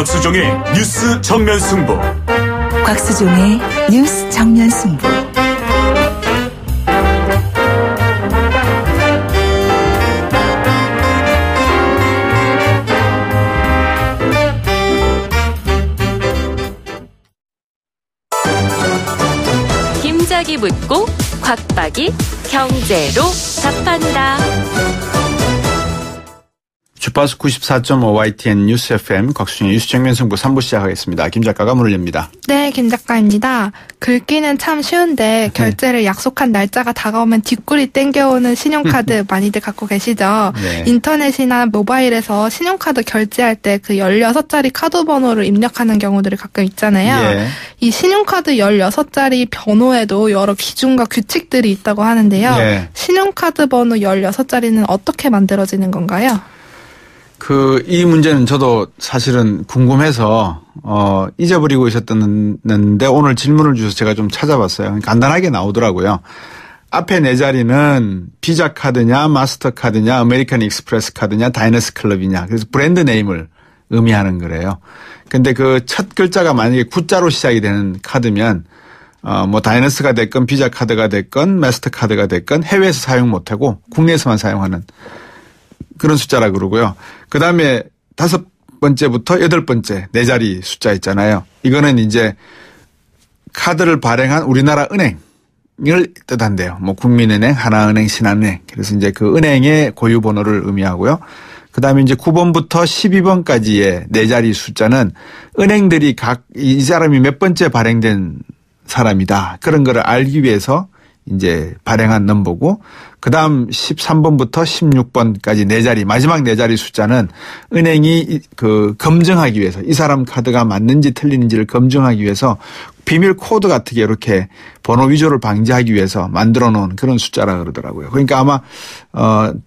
곽수종의 뉴스 정면 승부. 곽수종의 뉴스 정면 승부. 김작이 묻고 곽박이 경제로 답한다. 주파수 94.5 YTN 뉴스 FM 곽수종의 뉴스 정면 승부 3부 시작하겠습니다. 김 작가가 문을 엽니다. 네, 김 작가입니다. 긁기는 참 쉬운데 결제를 약속한 날짜가 다가오면 뒷구리 땡겨오는 신용카드 많이들 갖고 계시죠? 네. 인터넷이나 모바일에서 신용카드 결제할 때 그 16자리 카드 번호를 입력하는 경우들이 가끔 있잖아요. 예. 이 신용카드 16자리 번호에도 여러 기준과 규칙들이 있다고 하는데요. 예. 신용카드 번호 16자리는 어떻게 만들어지는 건가요? 이 문제는 저도 사실은 궁금해서, 잊어버리고 있었는데 오늘 질문을 주셔서 제가 좀 찾아봤어요. 간단하게 나오더라고요. 앞에 네 자리는 비자 카드냐, 마스터 카드냐, 아메리칸 익스프레스 카드냐, 다이너스 클럽이냐. 그래서 브랜드 네임을 의미하는 거래요. 근데 그 첫 글자가 만약에 구자로 시작이 되는 카드면, 다이너스가 됐건 비자 카드가 됐건 마스터 카드가 됐건 해외에서 사용 못하고 국내에서만 사용하는 그런 숫자라 그러고요. 그 다음에 5번째부터 8번째 네 자리 숫자 있잖아요. 이거는 이제 카드를 발행한 우리나라 은행을 뜻한대요. 국민은행, 하나은행, 신한은행. 그래서 이제 그 은행의 고유 번호를 의미하고요. 그 다음에 이제 9번부터 12번까지의 네 자리 숫자는 은행들이 이 사람이 몇 번째 발행된 사람이다. 그런 거를 알기 위해서 이제 발행한 넘버고, 그 다음 13번부터 16번까지 네 자리, 마지막 네 자리 숫자는 은행이 검증하기 위해서 이 사람 카드가 맞는지 틀리는지를 검증하기 위해서 비밀 코드 같은 게 이렇게 번호 위조를 방지하기 위해서 만들어 놓은 그런 숫자라 그러더라고요. 그러니까 아마,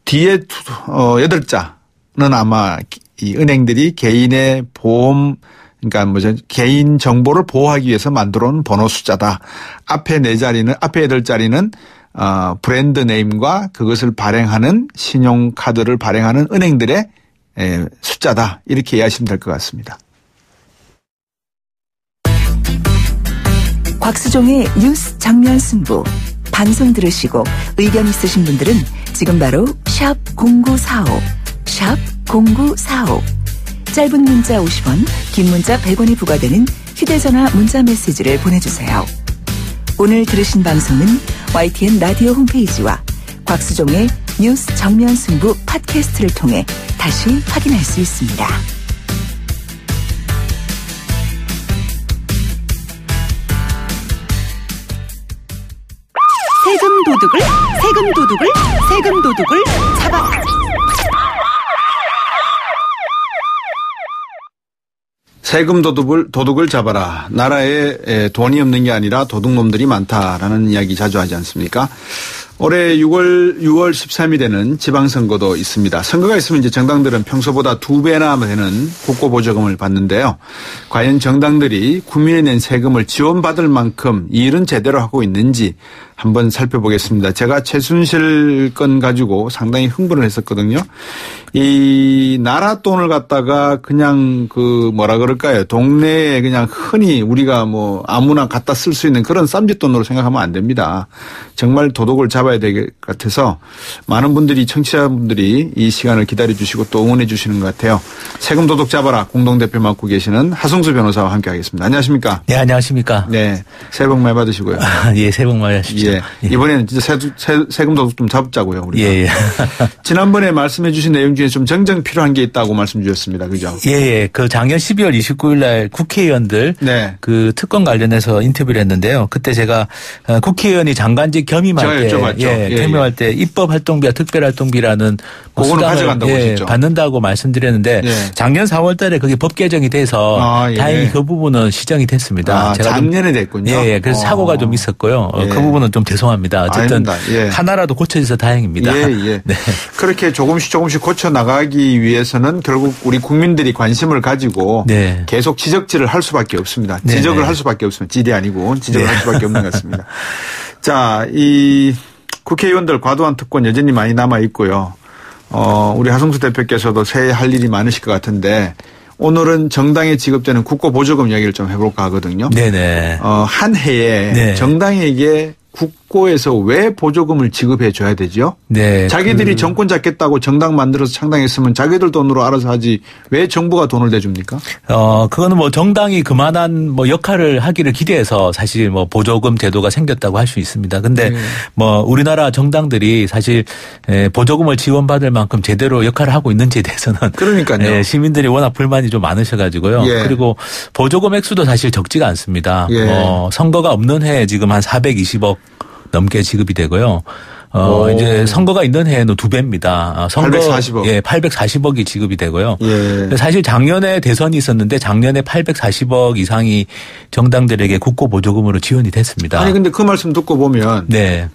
뒤에 8자는 아마 이 은행들이 개인의 보험, 그러니까 개인 정보를 보호하기 위해서 만들어 놓은 번호 숫자다. 앞에 8자리는 브랜드 네임과 그것을 발행하는 신용카드를 발행하는 은행들의 숫자다. 이렇게 이해하시면 될 것 같습니다. 곽수종의 뉴스 정면 승부. 방송 들으시고 의견 있으신 분들은 지금 바로 샵 0945, 샵 0945. 짧은 문자 50원, 긴 문자 100원이 부과되는 휴대전화 문자 메시지를 보내주세요. 오늘 들으신 방송은 YTN 라디오 홈페이지와 곽수종의 뉴스 정면 승부 팟캐스트를 통해 다시 확인할 수 있습니다. 세금 도둑을 잡아라. 세금 도둑을 잡아라. 나라에 돈이 없는 게 아니라 도둑놈들이 많다라는 이야기 자주 하지 않습니까? 올해 6월 13일에는 지방선거도 있습니다. 선거가 있으면 이제 정당들은 평소보다 2배나 되는 국고보조금을 받는데요. 과연 정당들이 국민이 낸 세금을 지원받을 만큼 이 일은 제대로 하고 있는지 한번 살펴보겠습니다. 제가 최순실 건 가지고 상당히 흥분을 했었거든요. 이 나라 돈을 갖다가 그냥 동네에 그냥 흔히 우리가 아무나 갖다 쓸 수 있는 그런 쌈짓돈으로 생각하면 안 됩니다. 정말 도둑을 잡아야 될 것 같아서 많은 분들이, 청취자분들이 이 시간을 기다려 주시고 또 응원해 주시는 것 같아요. 세금 도둑 잡아라 공동대표 맡고 계시는 하승수 변호사와 함께 하겠습니다. 안녕하십니까? 네, 안녕하십니까? 네. 새해 복 많이 받으시고요. 예, 새해 복 많이 하십시오. 예. 이번에는 진짜 세금 도둑 좀 잡자고요, 우리가. 예. 지난번에 말씀해 주신 내용 중에 좀 정정 필요한 게 있다고 말씀 주셨습니다. 그죠? 예. 작년 12월 29일 날 국회의원들 네. 특권 관련해서 인터뷰를 했는데요. 그때 제가 국회의원이 장관직 겸임할 때, 겸임할 때 입법활동비와 특별활동비라는 그거는 가져간다고 하셨죠. 받는다고 말씀드렸는데 작년 4월 달에 그게 법 개정이 돼서 다행히 그 부분은 시정이 됐습니다. 제가 작년에 됐군요. 예. 그래서 사고가 좀 있었고요. 그 부분은 좀 죄송합니다. 어쨌든 하나라도 고쳐져서 다행입니다. 예. 네. 그렇게 조금씩 고쳐 나가기 위해서는 결국 우리 국민들이 관심을 가지고 계속 지적질을 할 수밖에 없습니다. 지적을 할 수밖에 없습니다. 질이 아니고 지적을 할 수밖에 없는 것 같습니다. 자, 이 국회의원들 과도한 특권 여전히 많이 남아 있고요. 우리 하승수 대표께서도 새해 할 일이 많으실 것 같은데 오늘은 정당에 지급되는 국고보조금 이야기를 좀 해볼까 하거든요. 네네. 한 해에 네. 정당에게 국고에서 왜 보조금을 지급해 줘야 되죠? 네. 자기들이 정권 잡겠다고 정당 만들어서 창당했으면 자기들 돈으로 알아서 하지 왜 정부가 돈을 내줍니까? 그거는 뭐 정당이 그만한 뭐 역할을 하기를 기대해서 사실 뭐 보조금 제도가 생겼다고 할 수 있습니다. 근데 뭐 우리나라 정당들이 사실 보조금을 지원받을 만큼 제대로 역할을 하고 있는지에 대해서는 그러니까요. 시민들이 워낙 불만이 좀 많으셔가지고요. 예. 그리고 보조금 액수도 사실 적지가 않습니다. 예. 선거가 없는 해에 지금 한 420억 넘게 지급이 되고요. 이제 선거가 있는 해에는 2배입니다. 840억. 예, 840억이 지급이 되고요. 예. 사실 작년에 대선이 있었는데 작년에 840억 이상이 정당들에게 국고 보조금으로 지원이 됐습니다. 아니 근데 그 말씀 듣고 보면 네.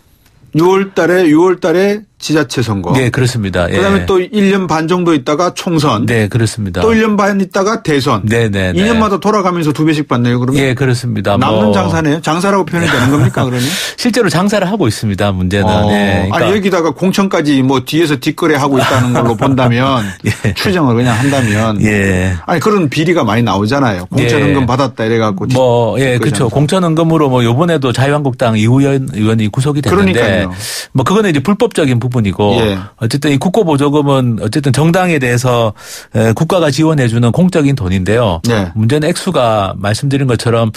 6월 달에 지자체 선거. 네, 그렇습니다. 그다음에 예. 또 1년 반 정도 있다가 총선. 네, 그렇습니다. 또 1년 반 있다가 대선. 네. 2년마다 돌아가면서 2배씩 받네요, 그러면? 예, 그렇습니다. 남는 장사네요. 장사라고 표현이 되는 겁니까, 그러니? 실제로 장사를 하고 있습니다, 문제는. 네, 그러니까 아니, 여기다가 공천까지 뭐 뒤에서 뒷거래 하고 있다는 걸로 본다면 예. 추정을 그냥 한다면. 예. 아니, 그런 비리가 많이 나오잖아요. 공천헌금 받았다 이래갖고. 예, 그렇죠. 공천헌금으로 뭐 요번에도 자유한국당 이우연 의원이 구속이 됐는데. 그러니까요. 뭐 그거는 이제 불법적인 부분이고. 예. 어쨌든 이 국고보조금은 어쨌든 정당에 대해서 국가가 지원해주는 공적인 돈인데요. 네. 문제는 액수가 말씀드린 것처럼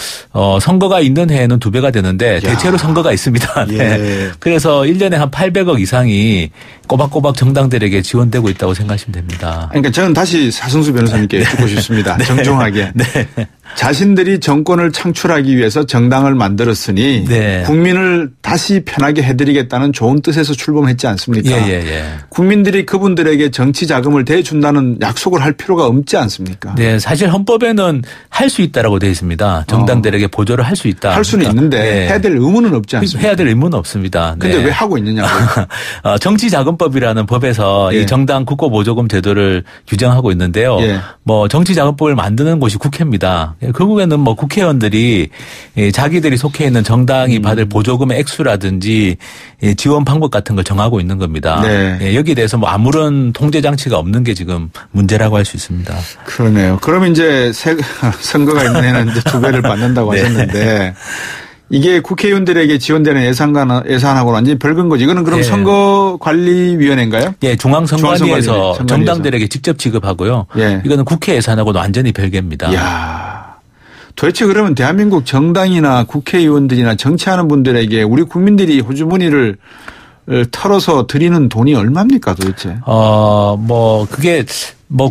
선거가 있는 해에는 2배가 되는데 대체로 선거가 있습니다. 네. 예. 그래서 1년에 한 800억 이상이 꼬박꼬박 정당들에게 지원되고 있다고 생각하시면 됩니다. 그러니까 저는 다시 사승수 변호사님께 여쭙고 싶습니다. 네. 정중하게. 네. 자신들이 정권을 창출하기 위해서 정당을 만들었으니 네. 국민을 다시 편하게 해드리겠다는 좋은 뜻에서 출범했지 않습니까? 예. 국민들이 그분들에게 정치 자금을 대준다는 약속을 할 필요가 없지 않습니까? 네, 사실 헌법에는 할 수 있다라고 되어 있습니다. 정당들에게 보조를 할 수 있다. 할 수는 그러니까, 있는데 네. 해야 될 의무는 없지 않습니까? 해야 될 의무는 없습니다. 근데 네. 왜 하고 있느냐고요? 정치자금법이라는 법에서 예. 이 정당 국고보조금 제도를 규정하고 있는데요. 예. 뭐 정치자금법을 만드는 곳이 국회입니다. 결국에는 뭐 국회의원들이 자기들이 속해 있는 정당이 받을 보조금의 액수라든지 지원 방법 같은 걸 정하고 있는 겁니다. 네. 여기에 대해서 뭐 아무런 통제 장치가 없는 게 지금 문제라고 할 수 있습니다. 그러네요. 그럼 이제 선거가 있는 해는 이제 2배를 받는다고 네. 하셨는데 이게 국회의원들에게 지원되는 예산하고는 완전히 별건 거지. 이거는 그럼 네. 선거관리위원회인가요? 예, 중앙선관위에서 중앙선관위. 정당들에게 직접 지급하고요. 예. 이거는 국회 예산하고는 완전히 별개입니다. 이야. 도대체 그러면 대한민국 정당이나 국회의원들이나 정치하는 분들에게 우리 국민들이 호주머니를 털어서 드리는 돈이 얼마입니까 도대체? 그게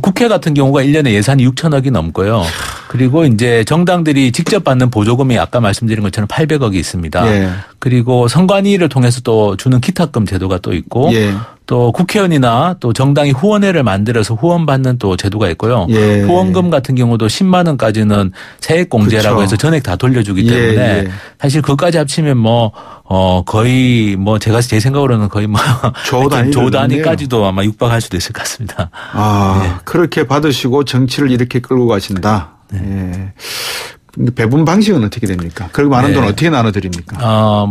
국회 같은 경우가 1년에 예산이 6천억이 넘고요. 그리고 이제 정당들이 직접 받는 보조금이 아까 말씀드린 것처럼 800억이 있습니다. 예. 그리고 선관위를 통해서 또 주는 기탁금 제도가 또 있고 예. 또 국회의원이나 또 정당이 후원회를 만들어서 후원받는 또 제도가 있고요. 예. 후원금 같은 경우도 10만 원까지는 세액공제라고 그렇죠. 해서 전액 다 돌려주기 예, 때문에 예. 사실 그것까지 합치면 거의 제 생각으로는 거의 조 단위까지도 아마 육박할 수도 있을 것 같습니다. 그렇게 받으시고 정치를 이렇게 끌고 가신다. 예. 근데 배분 방식은 어떻게 됩니까? 그리고 많은 돈 어떻게 나눠드립니까?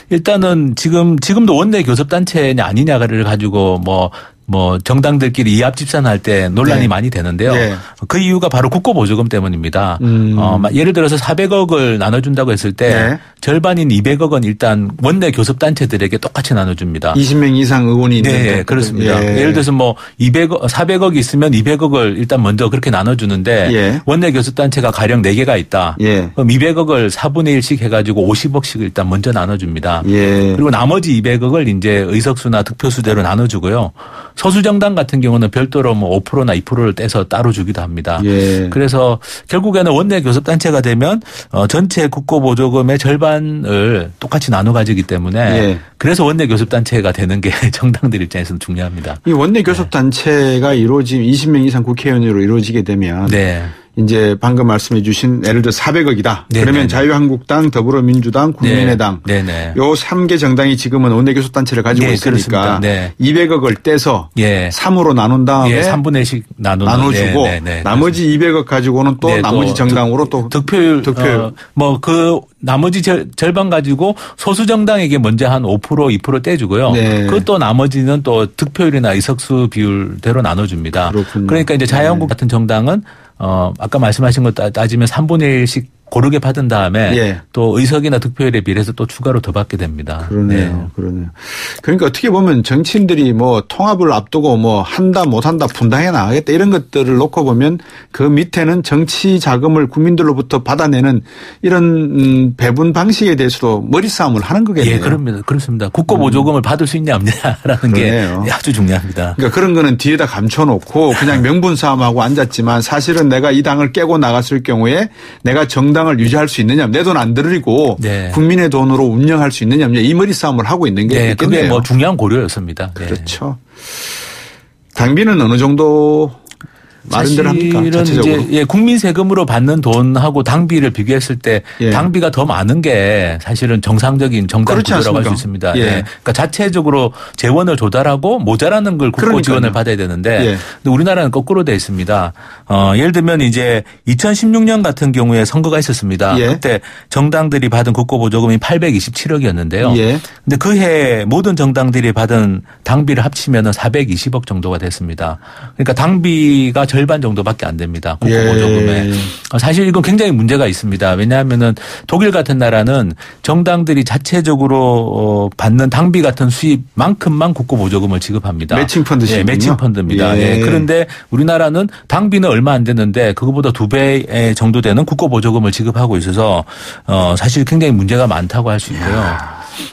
일단은 지금도 원내 교섭단체냐 아니냐를 가지고 정당들끼리 이합 집산할 때 논란이 많이 되는데요. 그 이유가 바로 국고보조금 때문입니다. 예를 들어서 400억을 나눠준다고 했을 때 절반인 200억은 일단 원내 교섭단체들에게 똑같이 나눠줍니다. 20명 이상 의원이 있는. 네, 그렇습니다. 예를 들어서 400억이 있으면 200억을 일단 먼저 그렇게 나눠주는데 원내 교섭단체가 가령 4개가 있다. 그럼 200억을 4분의 1씩 해가지고 50억씩 일단 먼저 나눠줍니다. 그리고 나머지 200억을 이제 의석수나 득표수대로 나눠주고요. 소수정당 같은 경우는 별도로 5%나 2%를 떼서 따로 주기도 합니다. 그래서 결국에는 원내 교섭단체가 되면 전체 국고보조금의 절반을 똑같이 나눠 가지기 때문에 그래서 원내 교섭단체가 되는 게 정당들 입장에서는 중요합니다. 이 원내 교섭단체가 이루어지면 20명 이상 국회의원으로 이루어지게 되면 이제 방금 말씀해 주신 예를 들어 400억이다. 그러면 자유한국당, 더불어민주당, 국민의당 요 3개 정당이 지금은 원내교섭단체를 가지고 있으니까 200억을 떼서 3으로 나눈 다음에 3분의 1씩 나눠주고 나머지 200억 가지고는 또 나머지 정당으로 또 득표율 그 나머지 절반 가지고 소수 정당에게 먼저 한 5% 2% 떼주고요. 그것도 나머지는 또 득표율이나 의석수 비율대로 나눠줍니다. 그러니까 이제 자유한국 같은 정당은 아까 말씀하신 거 따지면 3분의 1씩 고르게 받은 다음에 예. 또 의석이나 득표율에 비례해서 또 추가로 더 받게 됩니다. 그러네요. 네. 그러네요. 그러니까 어떻게 보면 정치인들이 뭐 통합을 앞두고 뭐 한다 못한다 분당해 나가겠다 이런 것들을 놓고 보면 그 밑에는 정치 자금을 국민들로부터 받아내는 이런 배분 방식에 대해서도 머리싸움을 하는 거겠네요. 예, 그럽니다. 그렇습니다. 국고보조금을 받을 수 있냐 없냐라는 그러네요. 게 아주 중요합니다. 그러니까 그런 거는 뒤에다 감춰놓고 그냥 명분 싸움하고 앉았지만 사실은 내가 이 당을 깨고 나갔을 경우에 내가 정당을 유지할 수 있느냐, 내 돈 안 들이고 네. 국민의 돈으로 운영할 수 있느냐, 이 머리 싸움을 하고 있는 게 있겠네요. 그게 뭐 중요한 고려였습니다. 네. 그렇죠. 당비는 어느 정도 마련대로 합니까? 자체적으로. 이제 국민 세금으로 받는 돈하고 당비를 비교했을 때 예. 당비가 더 많은 게 사실은 정상적인 정당 구조라고 할 수 있습니다. 예. 예. 그러니까 자체적으로 재원을 조달하고 모자라는 걸 국고 지원을 받아야 되는데 예. 근데 우리나라는 거꾸로 돼 있습니다. 예를 들면 이제 2016년 같은 경우에 선거가 있었습니다. 예. 그때 정당들이 받은 국고 보조금이 827억이었는데요. 예. 근데 그 해 모든 정당들이 받은 당비를 합치면 420억 정도가 됐습니다. 그러니까 당비가 절반 정도밖에 안 됩니다. 국고보조금에. 예. 사실 이건 굉장히 문제가 있습니다. 왜냐하면은 독일 같은 나라는 정당들이 자체적으로 받는 당비 같은 수입만큼만 국고보조금을 지급합니다. 매칭펀드시군요. 예, 매칭펀드입니다. 예. 예. 그런데 우리나라는 당비는 얼마 안 되는데 그거보다 2배 정도 되는 국고보조금을 지급하고 있어서 사실 굉장히 문제가 많다고 할 수 있고요.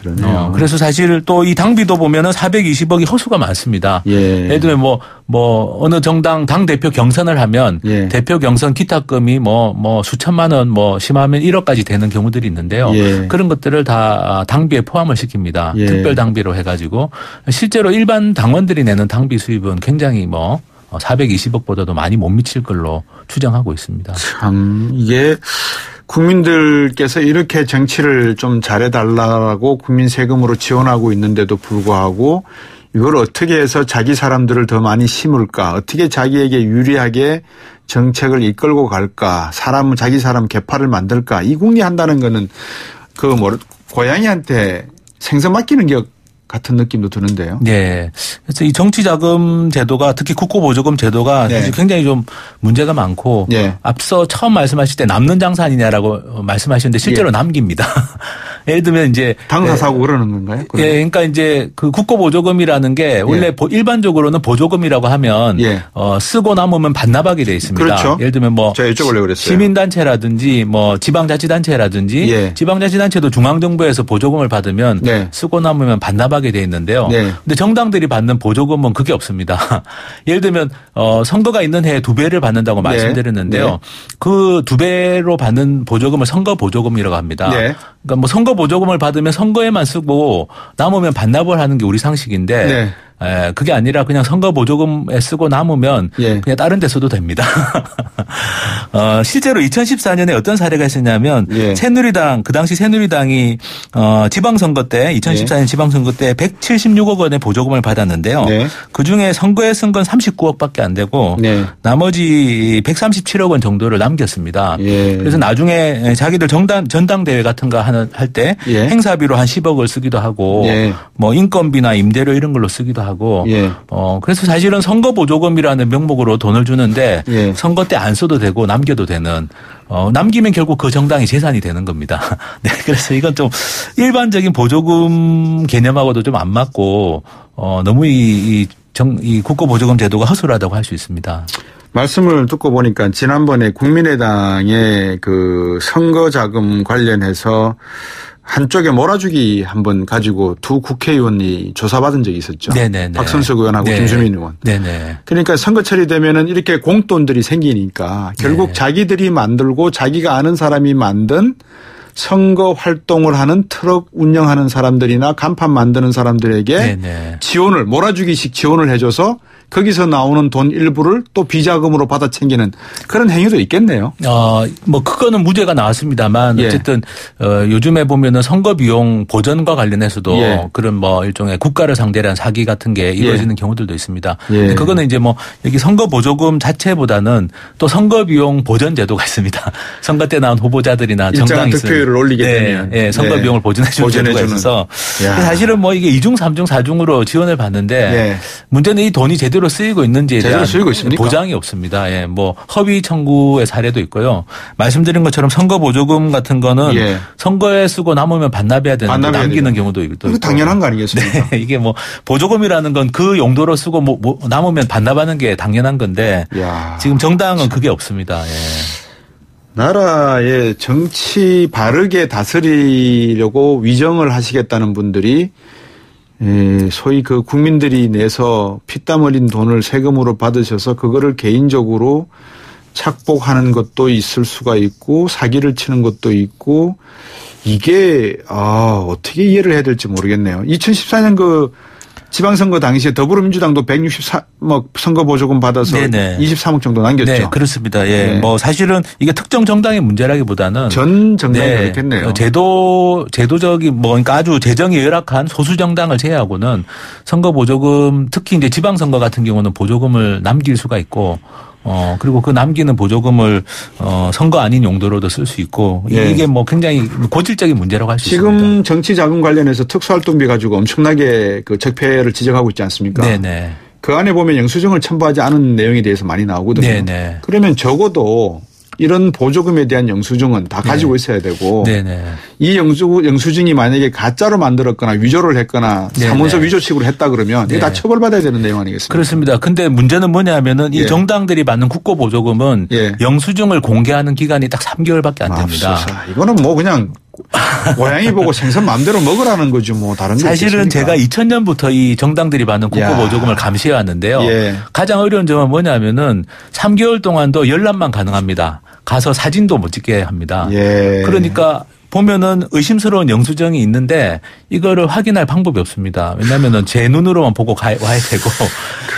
그러네요. 그래서 사실 또 이 당비도 보면은 420억이 허수가 많습니다. 예. 예를 들면 뭐 어느 정당 당 대표 경선을 하면 예. 대표 경선 기타금이 뭐 수천만 원 심하면 1억까지 되는 경우들이 있는데요. 예. 그런 것들을 다 당비에 포함을 시킵니다. 예. 특별 당비로 해가지고 실제로 일반 당원들이 내는 당비 수입은 굉장히 420억보다도 많이 못 미칠 걸로 추정하고 있습니다. 참 이게 국민들께서 이렇게 정치를 좀 잘해달라고 국민 세금으로 지원하고 있는데도 불구하고 이걸 어떻게 해서 자기 사람들을 더 많이 심을까, 어떻게 자기에게 유리하게 정책을 이끌고 갈까, 자기 사람 개파를 만들까, 이 궁리한다는 거는 고양이한테 생선 맡기는 게 같은 느낌도 드는데요. 네. 그래서 이 정치자금 제도가 특히 국고보조금 제도가 네. 사실 굉장히 좀 문제가 많고 네. 앞서 처음 말씀하실 때 남는 장사 아니냐라고 말씀하셨는데 실제로 남깁니다. 예를 들면 이제 당사 사고 그러는 건가요? 예, 그러니까 이제 그 국고보조금이라는 게 원래 일반적으로는 보조금이라고 하면 쓰고 남으면 반납하게 돼 있습니다. 그렇죠. 예를 들면 제가 여쭤보려고 그랬어요. 시민단체라든지 지방자치단체라든지 지방자치단체도 중앙정부에서 보조금을 받으면 쓰고 남으면 반납하게 돼 있는데요. 근데 정당들이 받는 보조금은 그게 없습니다. 예를 들면 선거가 있는 해에 2배를 받는다고 말씀드렸는데요. 그 2배로 받는 보조금을 선거보조금이라고 합니다. 그러니까 선거 보조금을 받으면 선거에만 쓰고 남으면 반납을 하는 게 우리 상식인데 그게 아니라 그냥 선거 보조금에 쓰고 남으면 그냥 다른 데 써도 됩니다. 실제로 2014년에 어떤 사례가 있었냐면 새누리당, 그 당시 새누리당이 지방선거 때 2014년 지방선거 때 176억 원의 보조금을 받았는데요. 그중에 선거에 쓴 건 39억밖에 안 되고 나머지 137억 원 정도를 남겼습니다. 그래서 나중에 자기들 전당대회 같은 거 할 때 행사비로 한 10억을 쓰기도 하고 인건비나 임대료 이런 걸로 쓰기도 하고 그래서 사실은 선거 보조금이라는 명목으로 돈을 주는데 선거 때 안 써도 되고 남겨도 되는 남기면 결국 그 정당이 재산이 되는 겁니다. 네, 그래서 이건 좀 일반적인 보조금 개념하고도 좀 안 맞고 너무 이 국고 보조금 제도가 허술하다고 할 수 있습니다. 말씀을 듣고 보니까 지난번에 국민의당의 그 선거 자금 관련해서 한쪽에 몰아주기 한번 가지고 두 국회의원이 조사받은 적이 있었죠. 네네네. 박선석 의원하고 김수민 의원. 네네. 그러니까 선거철이 되면은 이렇게 공돈들이 생기니까 결국 자기들이 만들고 자기가 아는 사람이 만든 선거 활동을 하는 트럭 운영하는 사람들이나 간판 만드는 사람들에게 지원을 몰아주기식 지원을 해줘서 거기서 나오는 돈 일부를 또 비자금으로 받아 챙기는 그런 행위도 있겠네요. 그거는 무죄가 나왔습니다만 어쨌든 요즘에 보면은 선거 비용 보전과 관련해서도 그런 일종의 국가를 상대로 한 사기 같은 게 이루어지는 경우들도 있습니다. 그거는 이제 여기 선거 보조금 자체보다는 또 선거 비용 보전 제도가 있습니다. 선거 때 나온 후보자들이나 정당이 득표율을 올리게 되면 선거 비용을 보전해 주는 제도가 있어서 사실은 이게 2중, 3중, 4중으로 지원을 받는데 문제는 이 돈이 제대로 제대로 쓰이고 있는지에 대한 쓰이고 있습니까? 보장이 없습니다. 예, 뭐 허위 청구의 사례도 있고요. 말씀드린 것처럼 선거 보조금 같은 거는 예. 선거에 쓰고 남으면 반납해야 되는데 남기는 경우도 있고. 이거 당연한 거 아니겠습니까? 네, 이게 뭐 보조금이라는 건 그 용도로 쓰고 뭐 남으면 반납하는 게 당연한 건데 야, 지금 정당은 그게 없습니다. 예. 나라의 정치 바르게 다스리려고 위정을 하시겠다는 분들이 소위 그 국민들이 내서 피땀 흘린 돈을 세금으로 받으셔서 그거를 개인적으로 착복하는 것도 있을 수가 있고 사기를 치는 것도 있고 이게 어떻게 이해를 해야 될지 모르겠네요. 2014년 그 지방선거 당시에 더불어민주당도 164, 선거 보조금 받아서 네네. 23억 정도 남겼죠. 네, 그렇습니다. 예. 네. 뭐 사실은 이게 특정 정당의 문제라기보다는 전 정당이 네. 그렇겠네요. 제도적인 그러니까 아주 재정이 열악한 소수 정당을 제외하고는 선거 보조금 특히 이제 지방선거 같은 경우는 보조금을 남길 수가 있고 그리고 그 남기는 보조금을 선거 아닌 용도로도 쓸 수 있고 예. 이게 뭐 굉장히 고질적인 문제라고 할 수 있습니다. 지금 정치 자금 관련해서 특수활동비 가지고 엄청나게 그 적폐를 지적하고 있지 않습니까? 네네. 그 안에 보면 영수증을 첨부하지 않은 내용에 대해서 많이 나오거든요. 네네. 그러면 적어도 이런 보조금에 대한 영수증은 다 가지고 있어야 되고 네네. 이 영수증이 만약에 가짜로 만들었거나 위조를 했거나 사문서 위조식으로 했다 그러면 이게 다 처벌받아야 되는 내용 아니겠습니까? 그렇습니다. 근데 문제는 뭐냐면은 이 정당들이 받는 국고보조금은 영수증을 공개하는 기간이 딱 3개월밖에 안 됩니다. 이거는 뭐 그냥 고양이 보고 생선 마음대로 먹으라는 거죠. 뭐 다른 게 사실은 있겠습니까? 제가 2000년부터 이 정당들이 받는 국고보조금을 감시해 왔는데요. 가장 어려운 점은 뭐냐면은 3개월 동안도 열람만 가능합니다. 가서 사진도 못 찍게 합니다. 그러니까 보면은 의심스러운 영수증이 있는데 이거를 확인할 방법이 없습니다. 왜냐하면은 제 눈으로만 보고 와야 되고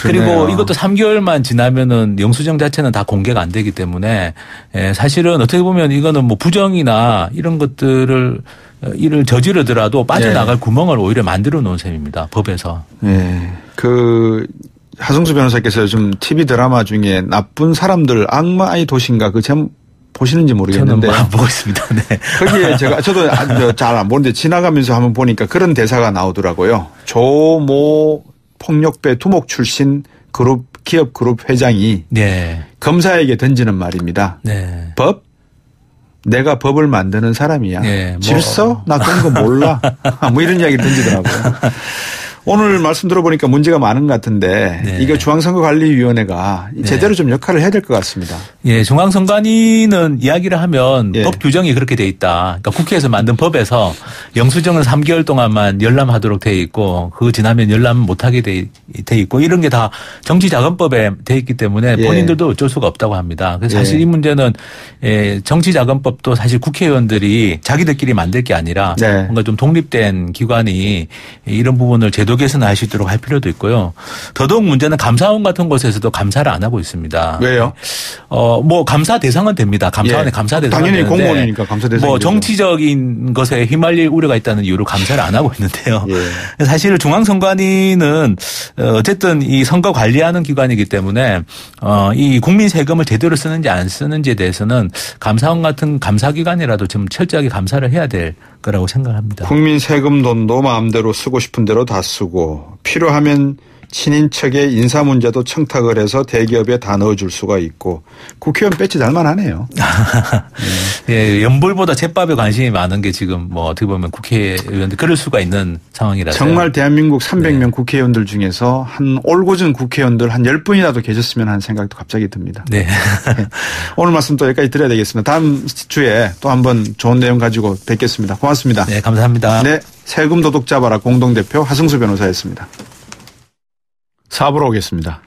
그리고 이것도 3개월만 지나면은 영수증 자체는 다 공개가 안 되기 때문에 사실은 어떻게 보면 이거는 뭐 부정이나 이런 것들을 이를 저지르더라도 빠져나갈 구멍을 오히려 만들어 놓은 셈입니다. 법에서. 그 하승수 변호사께서 좀 TV 드라마 중에 나쁜 사람들 악마의 도시인가 그 제목 보시는지 모르겠는데. 저는 안 보고 있습니다. 네. 거기에 저도 잘 안 보는데 지나가면서 한번 보니까 그런 대사가 나오더라고요. 조모 폭력배 두목 출신 기업 그룹 회장이 검사에게 던지는 말입니다. 법? 내가 법을 만드는 사람이야. 질서? 나 그런 거 몰라. 뭐 이런 이야기를 던지더라고요. 오늘 말씀 들어보니까 문제가 많은 것 같은데 이거 중앙선거관리위원회가 제대로 좀 역할을 해야 될 것 같습니다. 예, 중앙선관위는 이야기를 하면 법 규정이 그렇게 돼 있다. 그러니까 국회에서 만든 법에서 영수증은 3개월 동안만 열람하도록 돼 있고 그거 지나면 열람 못하게 돼 있고 이런 게 다 정치자금법에 돼 있기 때문에 본인들도 어쩔 수가 없다고 합니다. 그래서 사실 이 문제는 정치자금법도 사실 국회의원들이 자기들끼리 만들 게 아니라 뭔가 좀 독립된 기관이 이런 부분을 제도 개선할 수 있도록 할 필요도 있고요. 더더욱 문제는 감사원 같은 곳에서도 감사를 안 하고 있습니다. 왜요? 뭐 감사 대상은 됩니다. 감사원의 감사 대상은 당연히 공무원이니까 감사 대상. 뭐 정치적인 것에 휘말릴 우려가 있다는 이유로 감사를 안 하고 있는데요. 사실 중앙선관위는 어쨌든 이 선거 관리하는 기관이기 때문에 이 국민 세금을 제대로 쓰는지 안 쓰는지에 대해서는 감사원 같은 감사기관이라도 좀 철저하게 감사를 해야 될 거라고 생각합니다. 국민 세금 돈도 마음대로 쓰고 싶은 대로 다 쓰고 필요하면 친인척의 인사 문제도 청탁을 해서 대기업에 다 넣어줄 수가 있고 국회의원 배지 달만하네요. 연불보다 잿밥에 관심이 많은 게 지금 뭐 어떻게 보면 국회의원들 그럴 수가 있는 상황이라서 정말 대한민국 300명 국회의원들 중에서 한 올곧은 국회의원들 한 10분이라도 계셨으면 하는 생각도 갑자기 듭니다. 오늘 말씀 또 여기까지 드려야 되겠습니다. 다음 주에 또 한번 좋은 내용 가지고 뵙겠습니다. 고맙습니다. 네, 감사합니다. 네, 세금 도둑 잡아라 공동대표 하승수 변호사였습니다. 4부로 오겠습니다.